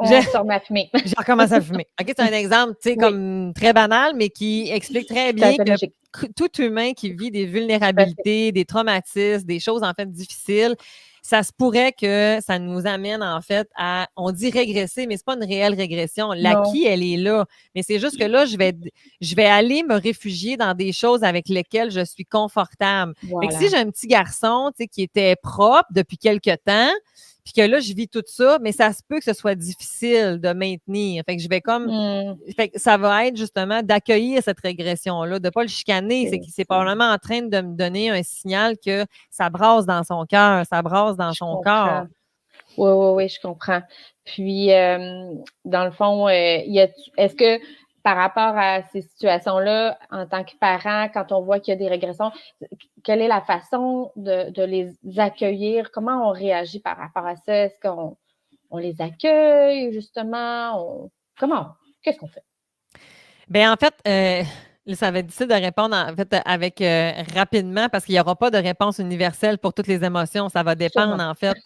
On se remet à fumer. J'ai recommencé à fumer. OK, c'est un exemple, tu sais, comme très banal, mais qui explique très bien que tout humain qui vit des vulnérabilités, des traumatismes, des choses, en fait, difficiles, ça se pourrait que ça nous amène, en fait, à, on dit régresser, mais c'est pas une réelle régression. L'acquis, elle est là. Mais c'est juste que là, je vais aller me réfugier dans des choses avec lesquelles je suis confortable. Fait que si j'ai un petit garçon, tu sais, qui était propre depuis quelque temps, puis que là, je vis tout ça, mais ça se peut que ce soit difficile de maintenir. Fait que je vais comme. Fait que ça va être justement d'accueillir cette régression-là, de ne pas le chicaner. C'est qu'il est probablement en train de me donner un signal que ça brasse dans son cœur, ça brasse dans son corps. Oui, je comprends. Puis, dans le fond, est-ce que par rapport à ces situations-là, en tant que parent, quand on voit qu'il y a des régressions, quelle est la façon de les accueillir? Comment on réagit par rapport à ça? Est-ce qu'on les accueille, justement? Qu'est-ce qu'on fait? Bien, en fait, ça va être difficile de répondre en fait avec rapidement parce qu'il n'y aura pas de réponse universelle pour toutes les émotions. Ça va dépendre, en fait.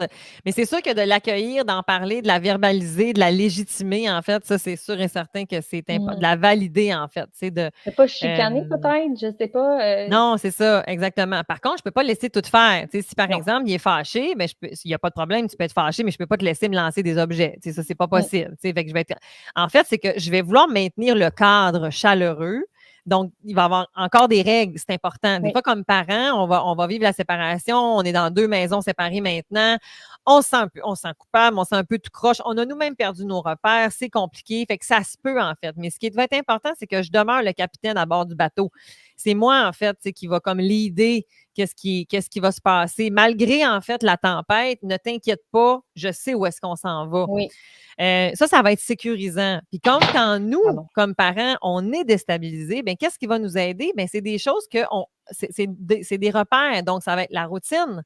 Mais c'est sûr que de l'accueillir, d'en parler, de la verbaliser, de la légitimer, en fait, ça, c'est sûr et certain que c'est important. De la valider, en fait. De pas chicaner, peut-être? Je sais pas. Non, c'est ça, exactement. Par contre, je ne peux pas le laisser tout faire. Tu sais, si, par exemple, il est fâché, ben, il n'y a pas de problème, tu peux être fâché, mais je ne peux pas te laisser me lancer des objets. Tu sais, ça, c'est pas possible. Tu sais, fait que En fait, c'est que je vais vouloir maintenir le cadre chaleureux. Donc, il va y avoir encore des règles, c'est important. Des fois, comme parents, on va vivre la séparation, on est dans 2 maisons séparées maintenant, on se sent coupable, on se sent un peu tout croche, on a nous-mêmes perdu nos repères, c'est compliqué, fait que ça se peut, en fait. Mais ce qui va être important, c'est que je demeure le capitaine à bord du bateau. C'est moi, en fait, qui va comme l'idée qu'est-ce qui va se passer. Malgré, en fait, la tempête, ne t'inquiète pas, je sais où est-ce qu'on s'en va. Oui. Ça va être sécurisant. Puis quand nous, comme parents, on est déstabilisés, bien, qu'est-ce qui va nous aider? Bien, c'est des choses c'est des repères. Donc, ça va être la routine.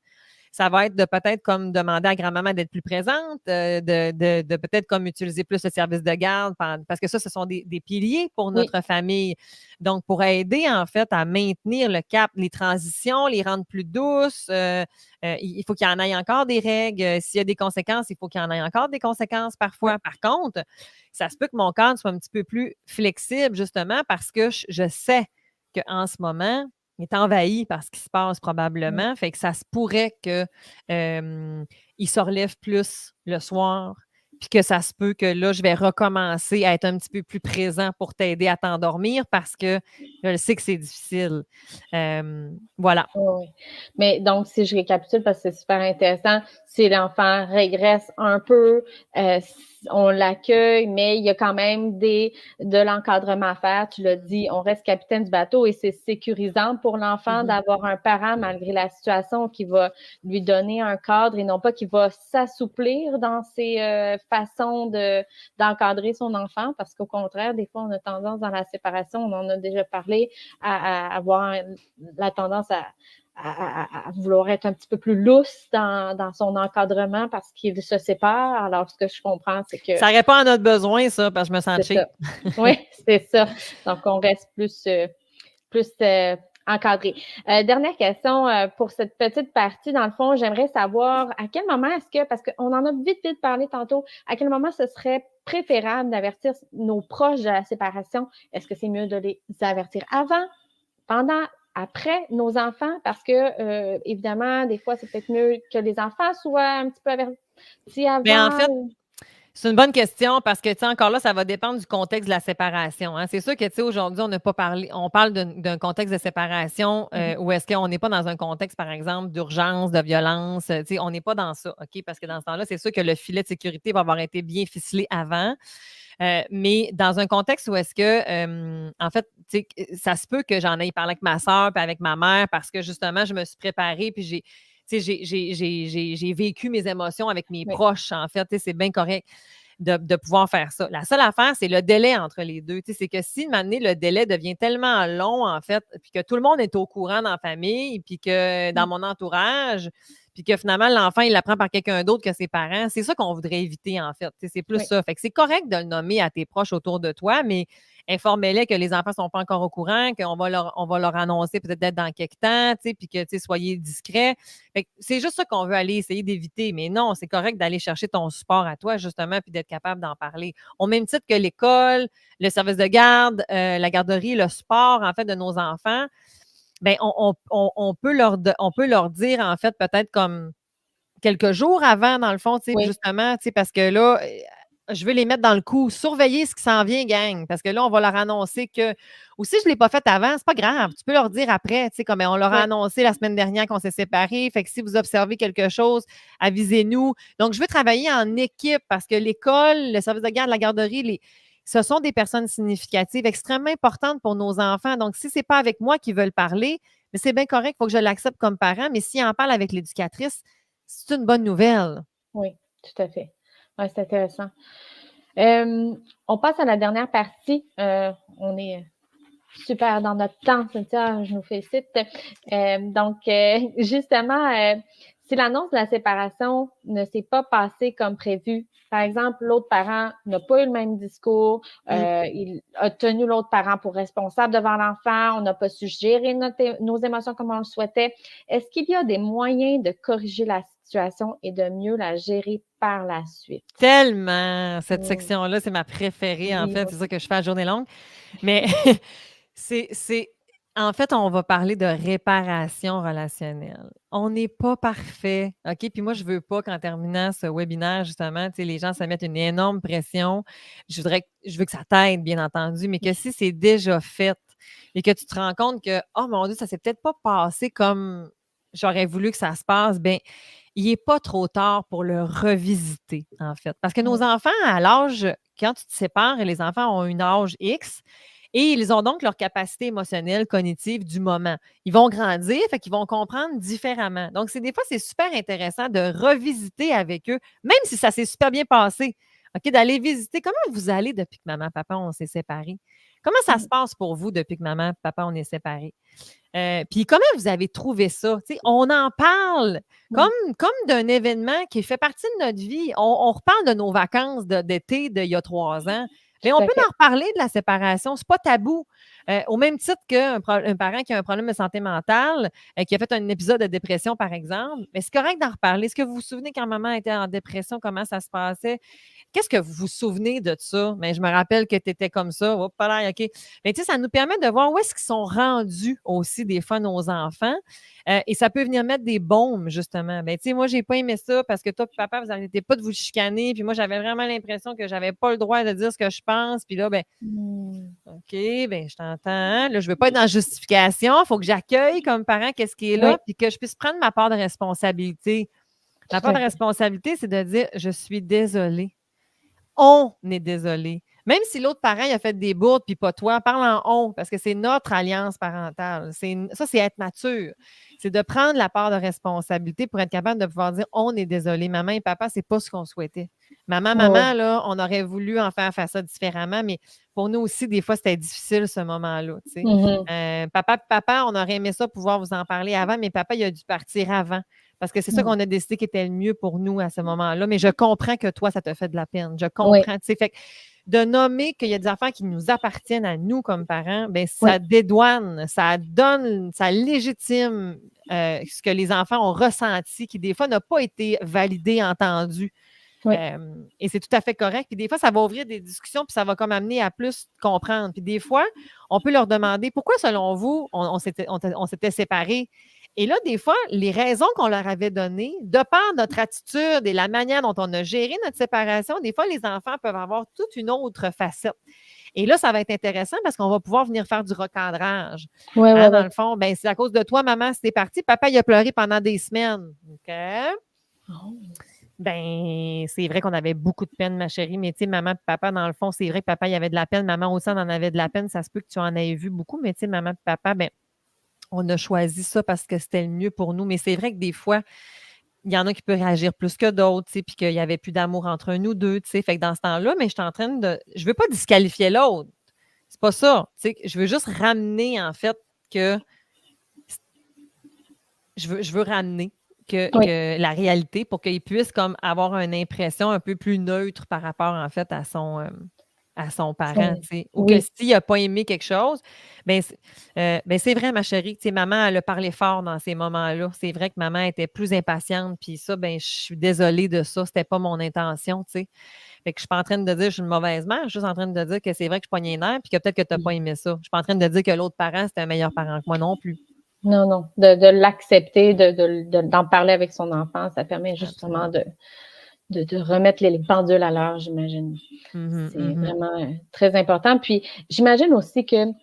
Ça va être de peut-être comme demander à grand-maman d'être plus présente, de peut-être comme utiliser plus le service de garde, parce que ça, ce sont des piliers pour notre famille. Donc, pour aider, en fait, à maintenir le cap, les transitions, les rendre plus douces, il faut qu'il y en ait encore des règles. S'il y a des conséquences, il faut qu'il y en ait encore des conséquences parfois. Par contre, ça se peut que mon cadre soit un petit peu plus flexible, justement, parce que je sais qu'en ce moment, il est envahi par ce qui se passe probablement. Fait que ça se pourrait qu'il se relève plus le soir, puis que ça se peut que là, je vais recommencer à être un petit peu plus présent pour t'aider à t'endormir parce que je sais que c'est difficile. Voilà. Oui. Mais donc, si je récapitule, parce que c'est super intéressant, si l'enfant régresse un peu, on l'accueille, mais il y a quand même de l'encadrement à faire. Tu l'as dit, on reste capitaine du bateau et c'est sécurisant pour l'enfant d'avoir un parent, malgré la situation, qui va lui donner un cadre et non pas qui va s'assouplir dans ses façons d'encadrer son enfant, parce qu'au contraire, des fois, on a tendance dans la séparation, on en a déjà parlé, à avoir la tendance à vouloir être un petit peu plus lousse dans son encadrement parce qu'il se sépare. Alors, ce que je comprends, c'est que... Ça répond à notre besoin, ça, parce que je me sens cheap. Oui, c'est ça. Donc, on reste plus encadré. Dernière question pour cette petite partie. Dans le fond, j'aimerais savoir à quel moment est-ce que, parce qu'on en a vite parlé tantôt, à quel moment ce serait préférable d'avertir nos proches de la séparation? Est-ce que c'est mieux de les avertir avant, pendant, après nos enfants? Parce que, évidemment, des fois, c'est peut-être mieux que les enfants soient un petit peu avertis Bien, en avant. fait, c'est une bonne question parce que, tu sais, encore là, ça va dépendre du contexte de la séparation, hein. C'est sûr que, tu sais, aujourd'hui, on n'a pas parlé, on parle d'un contexte de séparation où est-ce qu'on n'est pas dans un contexte, par exemple, d'urgence, de violence, tu sais, on n'est pas dans ça, OK? Parce que dans ce temps-là, c'est sûr que le filet de sécurité va avoir été bien ficelé avant. Mais dans un contexte où est-ce que, en fait, tu sais, ça se peut que j'en aille parlé avec ma soeur puis avec ma mère parce que justement, je me suis préparée puis tu sais, j'ai vécu mes émotions avec mes Oui, proches, en fait. Tu sais, c'est bien correct de pouvoir faire ça. La seule affaire, c'est le délai entre les deux. Tu sais, c'est que si, un moment donné, le délai devient tellement long, en fait, puis que tout le monde est au courant dans la famille, puis que dans mm, mon entourage, puis que finalement, l'enfant, il l'apprend par quelqu'un d'autre que ses parents, c'est ça qu'on voudrait éviter, en fait. Tu sais, c'est plus oui, ça. Fait que c'est correct de le nommer à tes proches autour de toi, mais informez-les que les enfants ne sont pas encore au courant, on va leur annoncer peut-être dans quelques temps, tu sais, puis que, tu sais, soyez discrets. Fait que c'est juste ça qu'on veut aller essayer d'éviter. Mais non, c'est correct d'aller chercher ton support à toi, justement, puis d'être capable d'en parler. Au même titre que l'école, le service de garde, la garderie, le sport, en fait, de nos enfants, ben on peut leur dire, en fait, peut-être comme quelques jours avant, dans le fond, tu sais, oui, justement, tu sais, parce que là, je veux les mettre dans le coup. Surveiller ce qui s'en vient, gang, parce que là, on va leur annoncer que ou si je ne l'ai pas fait avant, c'est pas grave. Tu peux leur dire après, tu sais, comme on leur a oui. annoncé la semaine dernière qu'on s'est séparés. Fait que si vous observez quelque chose, avisez-nous. Donc, je veux travailler en équipe parce que l'école, le service de garde, la garderie, ce sont des personnes significatives, extrêmement importantes pour nos enfants. Donc, si ce n'est pas avec moi qu'ils veulent parler, mais c'est bien correct, il faut que je l'accepte comme parent. Mais s'ils en parlent avec l'éducatrice, c'est une bonne nouvelle. Oui, tout à fait. Ouais, c'est intéressant. On passe à la dernière partie. On est super dans notre temps, Cynthia, je nous félicite. Donc, justement, si l'annonce de la séparation ne s'est pas passée comme prévu, par exemple, l'autre parent n'a pas eu le même discours, Mm. il a tenu l'autre parent pour responsable devant l'enfant, on n'a pas su gérer nos émotions comme on le souhaitait. Est-ce qu'il y a des moyens de corriger la situation et de mieux la gérer par la suite? Tellement! Cette Mm. section-là, c'est ma préférée, en Oui, fait. moi C'est ça aussi. que je fais à journée longue. Mais c'est en fait, on va parler de réparation relationnelle. On n'est pas parfait, OK? Puis moi, je veux pas qu'en terminant ce webinaire, justement, tu sais, les gens se mettent une énorme pression. Je veux que ça t'aide, bien entendu, mais que si c'est déjà fait et que tu te rends compte que, oh mon Dieu, ça s'est peut-être pas passé comme j'aurais voulu que ça se passe, bien, il n'est pas trop tard pour le revisiter, en fait. Parce que nos Mm. enfants, à l'âge, quand tu te sépares, les enfants ont un âge X, et ils ont donc leur capacité émotionnelle, cognitive du moment. Ils vont grandir, fait qu'ils vont comprendre différemment. Donc, des fois, c'est super intéressant de revisiter avec eux, même si ça s'est super bien passé. OK, d'aller visiter comment vous allez depuis que maman, papa, on s'est séparés. Comment ça se Mm. passe pour vous depuis que maman, papa, on est séparés? Puis comment vous avez trouvé ça? Tu sais, on en parle Mm. comme d'un événement qui fait partie de notre vie. On reparle de nos vacances d'été d'il y a 3 ans. Mais on Tout à peut fait. en reparler de la séparation, c'est pas tabou. Au même titre qu'un parent qui a un problème de santé mentale, qui a fait un épisode de dépression, par exemple, mais c'est correct d'en reparler. Est-ce que vous vous souvenez quand maman était en dépression, comment ça se passait? Qu'est-ce que vous vous souvenez de ça? Mais je me rappelle que tu étais comme ça. Hop là, OK. Mais tu sais, ça nous permet de voir où est-ce qu'ils sont rendus aussi, des fois, nos enfants. Et ça peut venir mettre des baumes, justement. Ben, tu sais, moi, j'ai pas aimé ça parce que toi et papa, vous n'arrêtez pas de vous chicaner. Puis moi, j'avais vraiment l'impression que j'avais pas le droit de dire ce que je pense. Puis là, ben, Mm. OK, ben, je t'entends. Là, je veux pas être dans la justification. Il faut que j'accueille comme parent qu'est-ce qui est Oui, là, puis que je puisse prendre ma part de responsabilité. Ma tout part à de fait. responsabilité, c'est de dire je suis désolée. On est désolé. Même si l'autre parent il a fait des bourdes puis pas toi, parle en on parce que c'est notre alliance parentale. Ça, c'est être mature. C'est de prendre la part de responsabilité pour être capable de pouvoir dire on est désolé. Maman et papa, c'est pas ce qu'on souhaitait. Oui, Maman, là, on aurait voulu en faire ça différemment, mais pour nous aussi, des fois, c'était difficile ce moment-là. Tu sais. mhm. Papa, on aurait aimé ça pouvoir vous en parler avant, mais papa, il a dû partir avant Parce que c'est ça qu'on a décidé qui était le mieux pour nous à ce moment-là. Mais je comprends que toi, ça te fait de la peine. Je Oui, comprends. Tu sais, fait que de nommer qu'il y a des affaires qui nous appartiennent à nous comme parents, bien, oui, ça dédouane, ça donne, ça légitime ce que les enfants ont ressenti, qui des fois n'a pas été validé, entendu. oui. Et c'est tout à fait correct. Puis des fois, ça va ouvrir des discussions, puis ça va comme amener à plus comprendre. Puis des fois, on peut leur demander pourquoi, selon vous, on s'était séparés. Et là, des fois, les raisons qu'on leur avait données, de par notre attitude et la manière dont on a géré notre séparation, des fois, les enfants peuvent avoir toute une autre facette. Et là, ça va être intéressant parce qu'on va pouvoir venir faire du recadrage. Oui, oui, Hein, dans oui. le fond, ben, c'est à cause de toi, maman, c'était parti. Papa, il a pleuré pendant des semaines. OK? Oh. Ben, c'est vrai qu'on avait beaucoup de peine, ma chérie, mais tu sais, maman et papa, dans le fond, c'est vrai que papa, il avait de la peine, maman aussi, on en avait de la peine. Ça se peut que tu en aies vu beaucoup, mais tu sais, maman et papa, ben, on a choisi ça parce que c'était le mieux pour nous. Mais c'est vrai que des fois, il y en a qui peuvent réagir plus que d'autres, tu sais, puis qu'il n'y avait plus d'amour entre nous deux, tu sais. Fait que dans ce temps-là, mais je suis en train de. Je veux pas disqualifier l'autre. C'est pas ça. Tu sais, je veux juste ramener, en fait, que. Je veux ramener Oui, que la réalité pour qu'il puisse comme avoir une impression un peu plus neutre par rapport, en fait, à son parent, tu sais. Ou que oui, s'il n'a pas aimé quelque chose, bien, c'est vrai, ma chérie, tu sais, maman, elle a parlé fort dans ces moments-là. C'est vrai que maman était plus impatiente, puis ça, ben, je suis désolée de ça. C'était pas mon intention, tu sais. Fait que je suis pas en train de dire que je suis une mauvaise mère, je suis juste en train de dire que c'est vrai que je pognais les nerfs, puis que peut-être que tu n'as pas aimé ça. Je suis pas en train de dire que l'autre parent, c'était un meilleur parent que moi non plus. non, non, de l'accepter, d'en parler avec son enfant, ça permet justement Absolument. de remettre les pendules à l'heure, j'imagine. Mhm, C'est mhm. vraiment très important. Puis, j'imagine aussi qu'on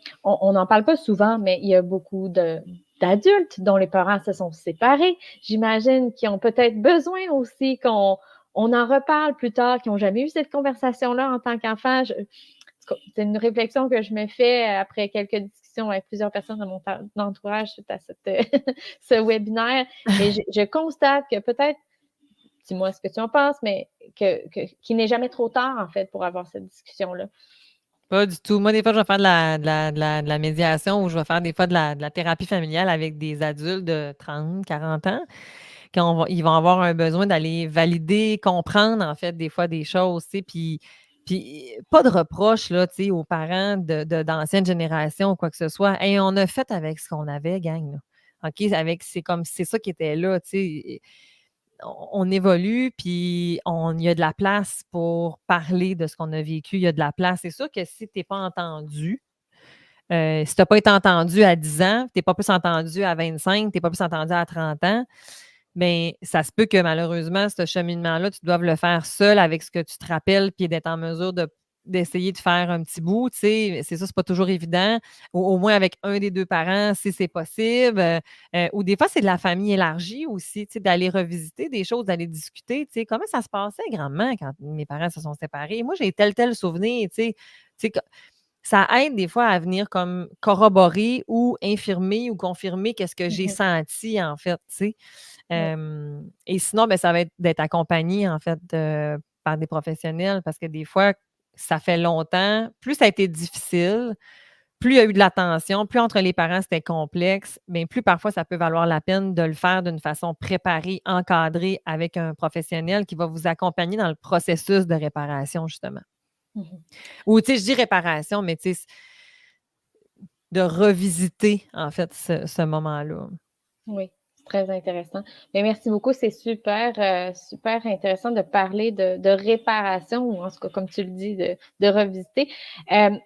n'en parle pas souvent, mais il y a beaucoup d'adultes dont les parents se sont séparés. J'imagine qu'ils ont peut-être besoin aussi qu'on en reparle plus tard, qui n'ont jamais eu cette conversation-là en tant qu'enfant. C'est une réflexion que je me fais après quelques discussions avec plusieurs personnes de mon entourage suite à ce webinaire. Et je constate que peut-être, dis-moi ce que tu en penses, mais qu'il n'est jamais trop tard, en fait, pour avoir cette discussion-là. Pas du tout. Moi, des fois, je vais faire de la médiation ou je vais faire des fois de la thérapie familiale avec des adultes de 30, 40 ans. Ils vont avoir un besoin d'aller valider, comprendre, en fait, des fois des choses, tu sais, puis pas de reproche, là, tu sais, aux parents d'anciennes générations ou quoi que ce soit. Hey, on a fait avec ce qu'on avait, gang, là. OK? C'est ça qui était là, tu sais. On évolue, puis il y a de la place pour parler de ce qu'on a vécu. Il y a de la place. C'est sûr que si tu n'es pas entendu, si tu n'as pas été entendu à 10 ans, tu n'es pas plus entendu à 25, tu n'es pas plus entendu à 30 ans, bien, ça se peut que malheureusement, ce cheminement-là, tu doives le faire seul avec ce que tu te rappelles, puis d'être en mesure d'essayer de faire un petit bout. Tu sais, c'est ça, c'est pas toujours évident. Au moins avec un des deux parents, si c'est possible. Ou des fois, c'est de la famille élargie aussi, tu sais, d'aller revisiter des choses, d'aller discuter. Tu sais, comment ça se passait grandement quand mes parents se sont séparés? Moi, j'ai tel souvenir, tu sais. Tu sais, ça aide des fois à venir comme corroborer ou infirmer ou confirmer qu'est-ce que j'ai Mhm. senti, en fait, tu sais. Oui. Et sinon, ben, ça va être d'être accompagné, en fait, par des professionnels parce que des fois, ça fait longtemps. Plus ça a été difficile, plus il y a eu de l'attention, plus entre les parents, c'était complexe, bien, plus parfois ça peut valoir la peine de le faire d'une façon préparée, encadrée avec un professionnel qui va vous accompagner dans le processus de réparation, justement. Mhm. Ou, tu sais, je dis réparation, mais tu sais, de revisiter, en fait, ce moment-là. Oui, c'est très intéressant. Mais merci beaucoup, c'est super intéressant de parler de réparation ou en tout cas, comme tu le dis, de revisiter.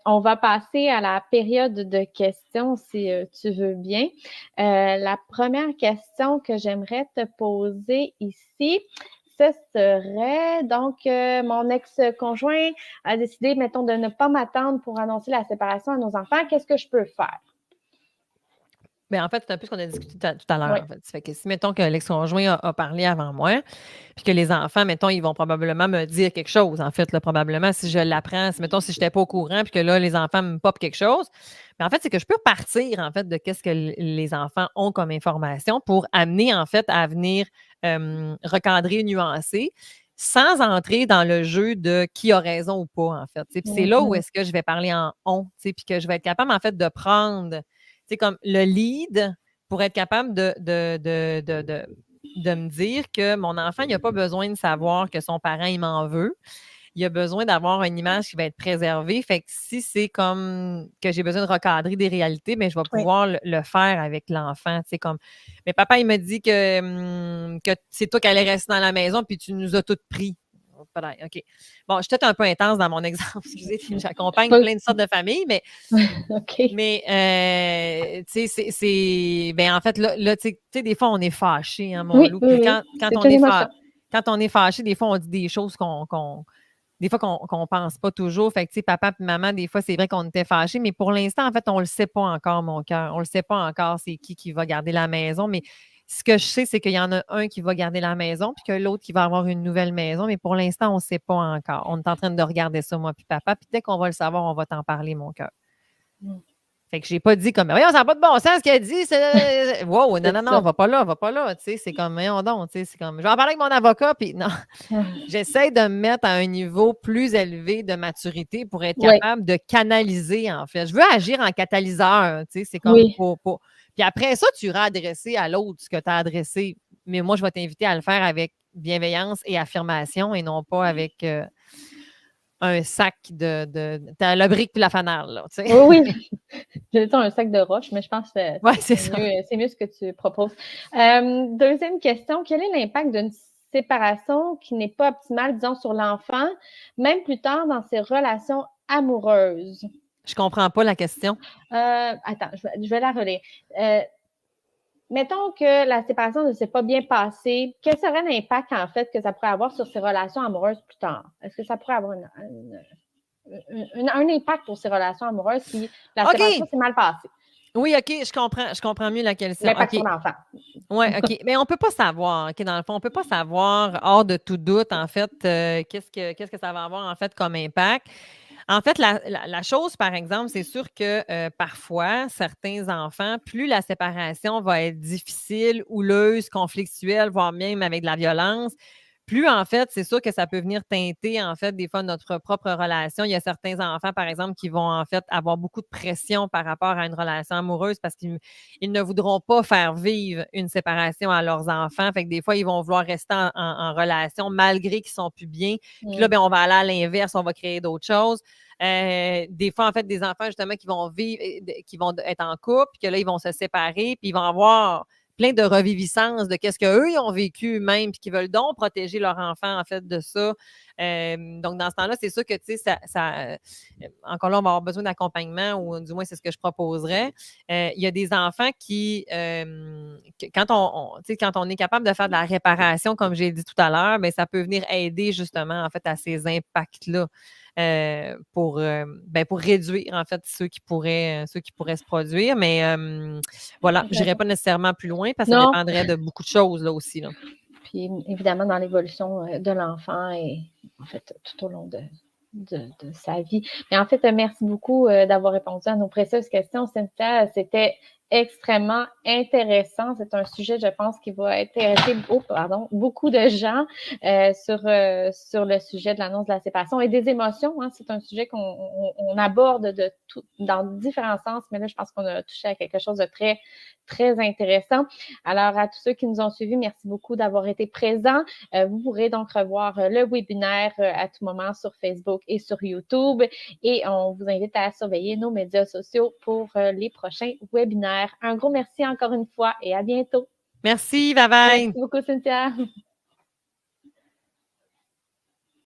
On va passer à la période de questions si, tu veux bien. La première question que j'aimerais te poser ici, ce serait donc, mon ex-conjoint a décidé, mettons, de ne pas m'attendre pour annoncer la séparation à nos enfants. Qu'est-ce que je peux faire? Bien, en fait, c'est un peu ce qu'on a discuté tout à Oui. l'heure, en fait. Ça fait que si, mettons, que l'ex-conjoint a parlé avant moi, puis que les enfants, mettons, ils vont probablement me dire quelque chose, en fait, là, probablement, si je l'apprends, mettons, si je n'étais pas au courant, puis que là, les enfants me popent quelque chose. Mais en fait, c'est que je peux partir, en fait, de qu'est-ce que les enfants ont comme information pour amener, en fait, à venir recadrer, nuancer, sans entrer dans le jeu de qui a raison ou pas, en fait. Tu sais. Puis c'est là où Mhm. est-ce que je vais parler en on, tu sais, puis que je vais être capable, en fait, de prendre, tu sais, comme le lead pour être capable de me dire que mon enfant, il n'a pas besoin de savoir que son parent, il m'en veut. Il a besoin d'avoir une image qui va être préservée. Fait que si c'est comme que j'ai besoin de recadrer des réalités, bien, je vais Oui. pouvoir le faire avec l'enfant. Tu sais, comme, mais papa, il m'a dit que c'est toi qui allais rester dans la maison, puis tu nous as toutes pris. OK. Bon, je suis peut-être un peu intense dans mon exemple. Excusez, j'accompagne plein de sortes de familles, mais OK. tu sais, ben, en fait, là tu sais, des fois, on est fâché, hein, mon Oui, loup. oui, Puis oui. quand C'est on une est émotion. quand on est fâché, des fois, on dit des choses des fois qu'on pense pas toujours. Fait que, tu sais, papa et maman, des fois, c'est vrai qu'on était fâchés, mais pour l'instant, en fait, on le sait pas encore, mon cœur. On le sait pas encore, c'est qui va garder la maison. Mais ce que je sais, c'est qu'il y en a un qui va garder la maison, puis que l'autre qui va avoir une nouvelle maison. Mais pour l'instant, on ne sait pas encore. On est en train de regarder ça, moi puis papa. Puis dès qu'on va le savoir, on va t'en parler, mon cœur. Mm. Fait que j'ai pas dit comme, voyons, ça n'a pas de bon sens ce qu'elle dit. Wow, non, C'est non, non, ça. va pas là, va pas là. Tu sais, c'est comme, voyons donc, tu sais, c'est comme, je vais en parler avec mon avocat, puis non. J'essaie de me mettre à un niveau plus élevé de maturité pour être Oui, capable de canaliser, en fait. Je veux agir en catalyseur, tu sais, c'est comme oui. pour. Puis après ça, tu iras adresser à l'autre ce que tu as adressé. Mais moi, je vais t'inviter à le faire avec bienveillance et affirmation et non pas avec un sac t'as le brique puis la fanale, là, tu sais. Oui, oui. J'allais dire un sac de roches, mais je pense que Ouais, c'est ça. c'est mieux ce que tu proposes. Deuxième question, quel est l'impact d'une séparation qui n'est pas optimale, disons, sur l'enfant, même plus tard dans ses relations amoureuses? Je comprends pas la question. Attends, je vais la relire. Mettons que la séparation ne s'est pas bien passée, quel serait l'impact, en fait, que ça pourrait avoir sur ses relations amoureuses plus tard? Est-ce que ça pourrait avoir un impact pour ses relations amoureuses si la séparation OK! s'est mal passée? Oui, OK, je comprends mieux la question. L'impact OK. sur l'enfant. Oui, OK. Mais on ne peut pas savoir, OK, dans le fond, on ne peut pas savoir, hors de tout doute, en fait, qu'est-ce que ça va avoir, en fait, comme impact. En fait, la chose, par exemple, c'est sûr que parfois, certains enfants, plus la séparation va être difficile, houleuse, conflictuelle, voire même avec de la violence, plus, en fait, c'est sûr que ça peut venir teinter, en fait, des fois, notre propre relation. Il y a certains enfants, par exemple, qui vont, en fait, avoir beaucoup de pression par rapport à une relation amoureuse parce qu'ils ne voudront pas faire vivre une séparation à leurs enfants. Fait que des fois, ils vont vouloir rester en relation malgré qu'ils sont plus bien. Puis là, Mmh. bien, on va aller à l'inverse, on va créer d'autres choses. Des fois, en fait, des enfants, justement, qui vont vivre, qui vont être en couple, puis que là, ils vont se séparer, puis ils vont avoir plein de reviviscences de qu'est-ce qu'eux, ils ont vécu eux-mêmes, puis qu'ils veulent donc protéger leur enfant, en fait, de ça. Donc, dans ce temps-là, c'est sûr que, tu sais, encore là, on va avoir besoin d'accompagnement, ou du moins, c'est ce que je proposerais. Il y a des enfants qui, quand on est capable de faire de la réparation, comme j'ai dit tout à l'heure, bien, ça peut venir aider, justement, en fait, à ces impacts-là. Pour réduire, en fait, ceux qui pourraient se produire. Mais voilà, je n'irai pas nécessairement plus loin parce que ça Non, dépendrait de beaucoup de choses là aussi. Là. puis évidemment dans l'évolution de l'enfant et en fait tout au long de sa vie. Mais en fait, merci beaucoup d'avoir répondu à nos précieuses questions, Cynthia. C'était extrêmement intéressant. C'est un sujet, je pense, qui va intéresser beaucoup de gens sur le sujet de l'annonce de la séparation et des émotions. Hein. C'est un sujet qu'on aborde dans différents sens, mais là, je pense qu'on a touché à quelque chose de très, très intéressant. Alors, à tous ceux qui nous ont suivis, merci beaucoup d'avoir été présents. Vous pourrez donc revoir le webinaire à tout moment sur Facebook et sur YouTube. Et on vous invite à surveiller nos médias sociaux pour les prochains webinaires. Un gros merci encore une fois et à bientôt. Merci, bye bye. Merci beaucoup, Cynthia.